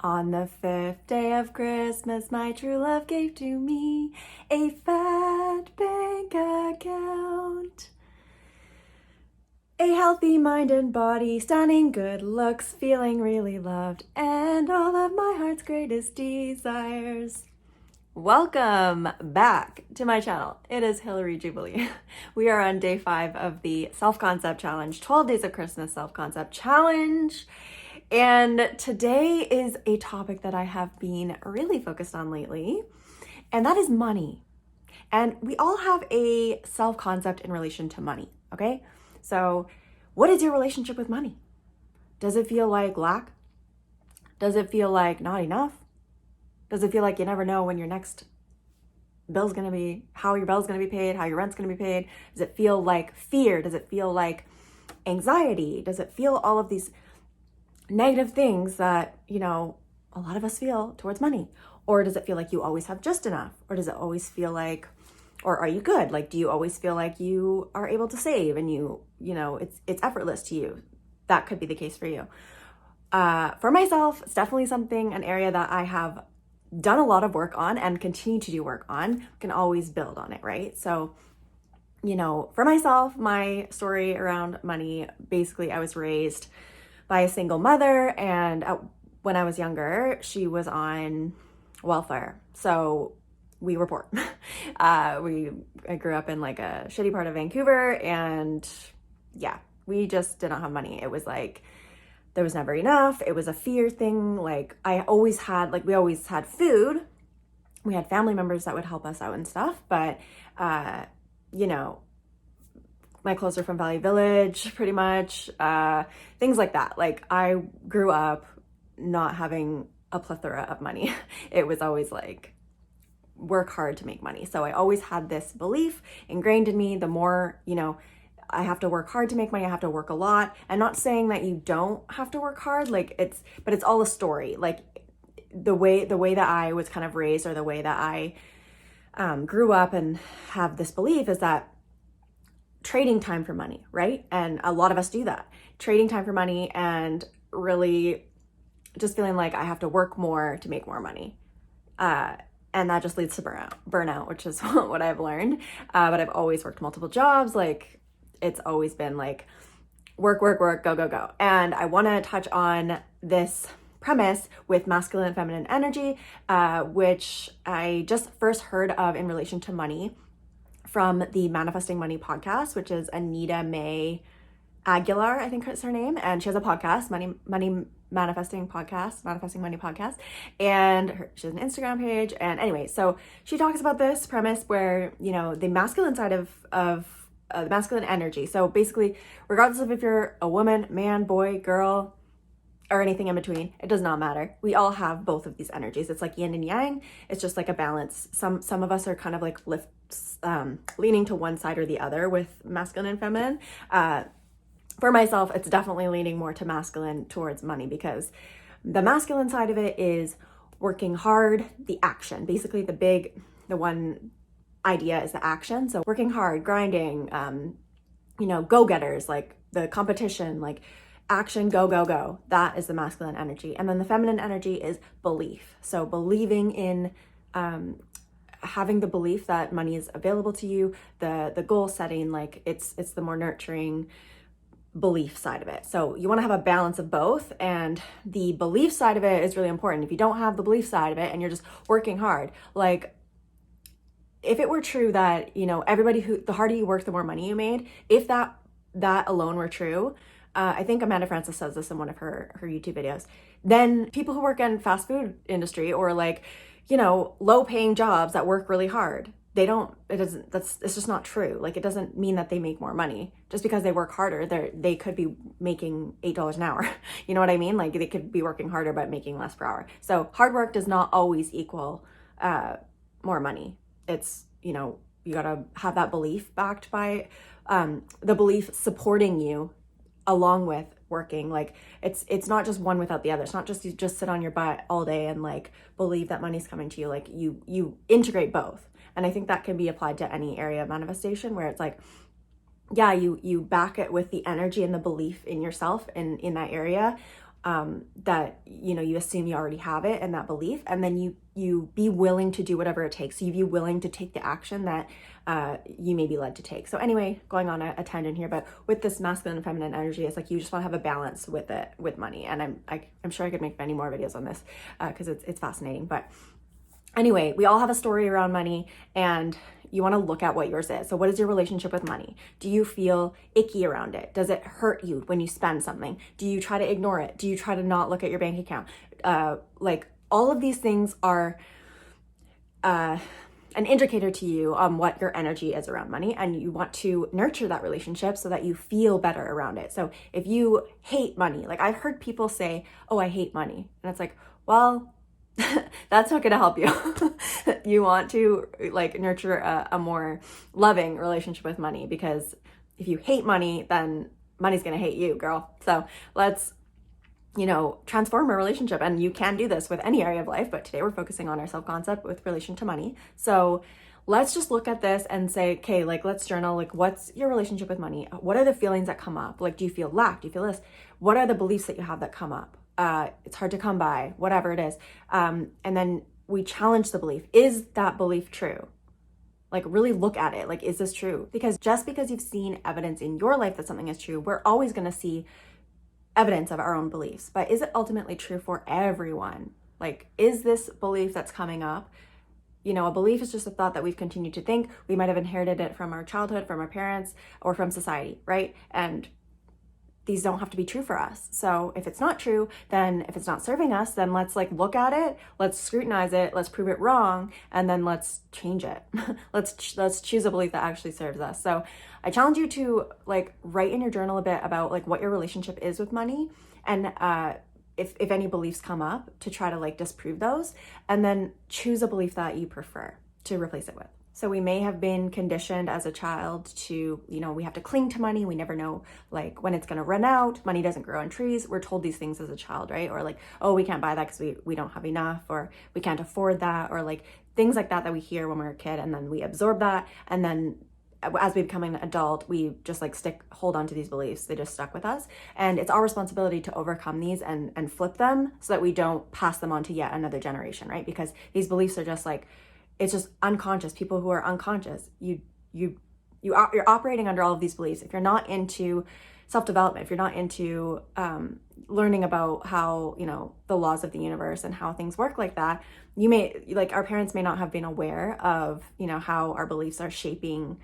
On the 5th day of Christmas, my true love gave to me a fat bank account. A healthy mind and body, stunning good looks, feeling really loved, and all of my heart's greatest desires. Welcome back to my channel. It is Hillary Jubilee. We are on day 5 of the Self-Concept Challenge, 12 Days of Christmas Self-Concept Challenge. And today is a topic that I have been really focused on lately, and that is money. And we all have a self-concept in relation to money, okay? So what is your relationship with money? Does it feel like lack? Does it feel like not enough? Does it feel like you never know when your next bill's gonna be, how your bill's gonna be paid, how your rent's gonna be paid? Does it feel like fear? Does it feel like anxiety? Does it feel all of these negative things that, a lot of us feel towards money? Or does it feel like you always have just enough? Or does it always feel like, or are you good? Like, do you always feel like you are able to save and it's effortless to you? That could be the case for you. For myself, it's definitely an area that I have done a lot of work on and continue to do work on. Can always build on it, right? So, for myself, my story around money, basically I was raised by a single mother, and when I was younger, she was on welfare. So we were poor. I grew up in like a shitty part of Vancouver, and yeah, we just did not have money. It was like, there was never enough. It was a fear thing. Like we always had food. We had family members that would help us out and stuff, but, my clothes are from Valley Village, pretty much, things like that. Like I grew up not having a plethora of money. It was always like, work hard to make money. So I always had this belief ingrained in me, the more, I have to work hard to make money, I have to work a lot. And not saying that you don't have to work hard, but it's all a story. Like the way that I was kind of raised, or the way that I grew up and have this belief, is that trading time for money, right? And a lot of us do that. Trading time for money, and really just feeling like I have to work more to make more money. And that just leads to burnout, which is what I've learned. But I've always worked multiple jobs. Like it's always been like work, go, go, go. And I want to touch on this premise with masculine and feminine energy, which I just first heard of in relation to money from the Manifesting Money podcast, which is Anita May Aguilar, I think is her name. And she has a podcast, Manifesting Money podcast. And she has an Instagram page. And anyway, so she talks about this premise where, the masculine side of the masculine energy. So basically, regardless of if you're a woman, man, boy, girl, or anything in between, it does not matter. We all have both of these energies. It's like yin and yang. It's just like a balance. Some of us are kind of like leaning to one side or the other with masculine and feminine. For myself, it's definitely leaning more to masculine towards money, because the masculine side of it is working hard, the action. Basically, the one idea is the action. So working hard, grinding, go-getters, like the competition, like action, go, go, go. That is the masculine energy. And then the feminine energy is belief. So believing in, having the belief that money is available to you, the goal setting, like it's the more nurturing belief side of it. So you want to have a balance of both, and the belief side of it is really important. If you don't have the belief side of it and you're just working hard, like if it were true that, the harder you work, the more money you made, if that alone were true, I think Amanda Francis says this in one of her YouTube videos, then people who work in fast food industry, or like, low paying jobs that work really hard, it's just not true. Like it doesn't mean that they make more money just because they work harder. They could be making $8 an hour. You know what I mean? Like they could be working harder but making less per hour. So hard work does not always equal more money. It's, you gotta have that belief backed by the belief supporting you along with working. Like it's not just one without the other. It's not just you just sit on your butt all day and like believe that money's coming to you. Like you integrate both. And I think that can be applied to any area of manifestation, where it's like, yeah, you back it with the energy and the belief in yourself and in that area, that, you assume you already have it and that belief, and then you be willing to do whatever it takes. So you be willing to take the action that you may be led to take. So anyway, going on a tangent here, but with this masculine and feminine energy, it's like you just want to have a balance with it, with money. And I'm sure I could make many more videos on this because it's fascinating. But anyway, we all have a story around money, and you want to look at what yours is. So what is your relationship with money? Do you feel icky around it? Does it hurt you when you spend something? Do you try to ignore it? Do you try to not look at your bank account? Like all of these things are an indicator to you on what your energy is around money, and you want to nurture that relationship so that you feel better around it. So if you hate money, like I've heard people say, oh, I hate money. And it's like, well, that's not going to help you. You want to like nurture a more loving relationship with money, because if you hate money, then money's going to hate you, girl. So let's, transform a relationship. And you can do this with any area of life, but today we're focusing on our self-concept with relation to money. So let's just look at this and say, okay, like let's journal, like what's your relationship with money? What are the feelings that come up? Like, do you feel lack? Do you feel this? What are the beliefs that you have that come up? It's hard to come by, whatever it is. And then we challenge the belief. Is that belief true? Like really look at it. Like, is this true? Because just because you've seen evidence in your life that something is true, we're always going to see evidence of our own beliefs. But is it ultimately true for everyone? Like, is this belief that's coming up, a belief is just a thought that we've continued to think. We might have inherited it from our childhood, from our parents, or from society, right? And these don't have to be true for us. So if it's not true, then if it's not serving us, then let's like look at it, let's scrutinize it, let's prove it wrong, and then let's change it. let's choose a belief that actually serves us. So I challenge you to like write in your journal a bit about like what your relationship is with money, and if any beliefs come up, to try to like disprove those, and then choose a belief that you prefer to replace it with. So we may have been conditioned as a child to, we have to cling to money. We never know like when it's going to run out. Money doesn't grow on trees. We're told these things as a child, right? Or like, oh, we can't buy that because we don't have enough, or we can't afford that, or like things like that we hear when we're a kid, and then we absorb that. And then as we become an adult, we just like hold on to these beliefs. They just stuck with us. And it's our responsibility to overcome these and flip them so that we don't pass them on to yet another generation, right? Because these beliefs are just like, it's just unconscious. People who are unconscious, you're operating under all of these beliefs. If you're not into self-development, if you're not into learning about how, the laws of the universe and how things work like that, you may, like our parents may not have been aware of, how our beliefs are shaping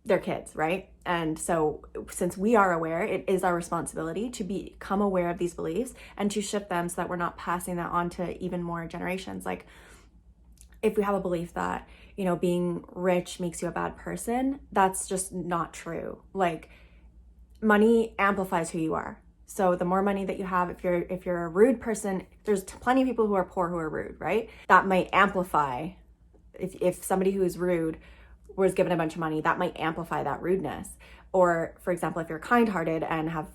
their kids, right? And so since we are aware, it is our responsibility to become aware of these beliefs and to shift them so that we're not passing that on to even more generations. Like, if we have a belief that, being rich makes you a bad person, that's just not true. Like, money amplifies who you are. So the more money that you have, if you're a rude person, there's plenty of people who are poor who are rude, right? That might amplify, if somebody who is rude was given a bunch of money, that might amplify that rudeness. Or for example, if you're kind-hearted and have,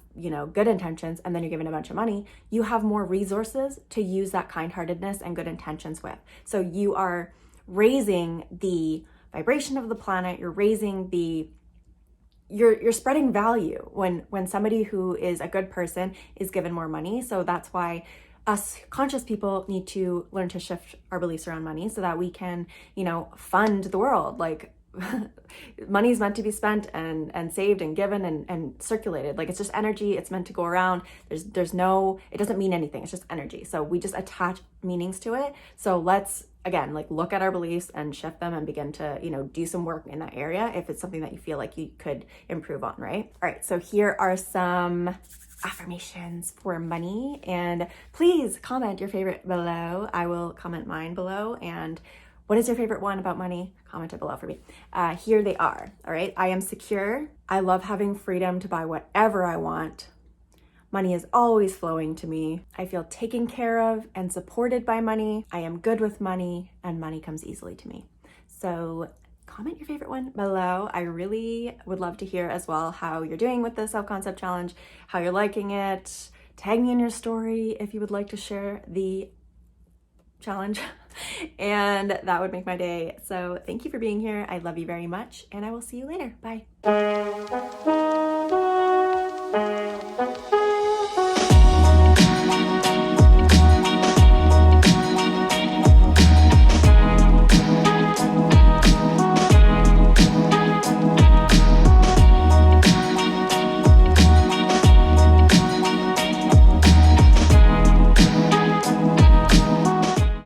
good intentions, and then you're given a bunch of money, you have more resources to use that kind-heartedness and good intentions with. So you are raising the vibration of the planet, you're raising you're spreading value when somebody who is a good person is given more money. So that's why us conscious people need to learn to shift our beliefs around money so that we can, fund the world. Like, money is meant to be spent and saved and given and circulated. Like, it's just energy. It's meant to go around. There's no, it doesn't mean anything. It's just energy. So we just attach meanings to it. So let's, again, like look at our beliefs and shift them and begin to, do some work in that area if it's something that you feel like you could improve on, right? All right. So here are some affirmations for money, and please comment your favorite below. I will comment mine below. And what is your favorite one about money? Comment it below for me. Here they are. All right. I am secure. I love having freedom to buy whatever I want. Money is always flowing to me. I feel taken care of and supported by money. I am good with money, and money comes easily to me. So comment your favorite one below. I really would love to hear as well how you're doing with the self-concept challenge, how you're liking it. Tag me in your story if you would like to share the challenge, and that would make my day. So thank you for being here. I love you very much, and I will see you later. Bye.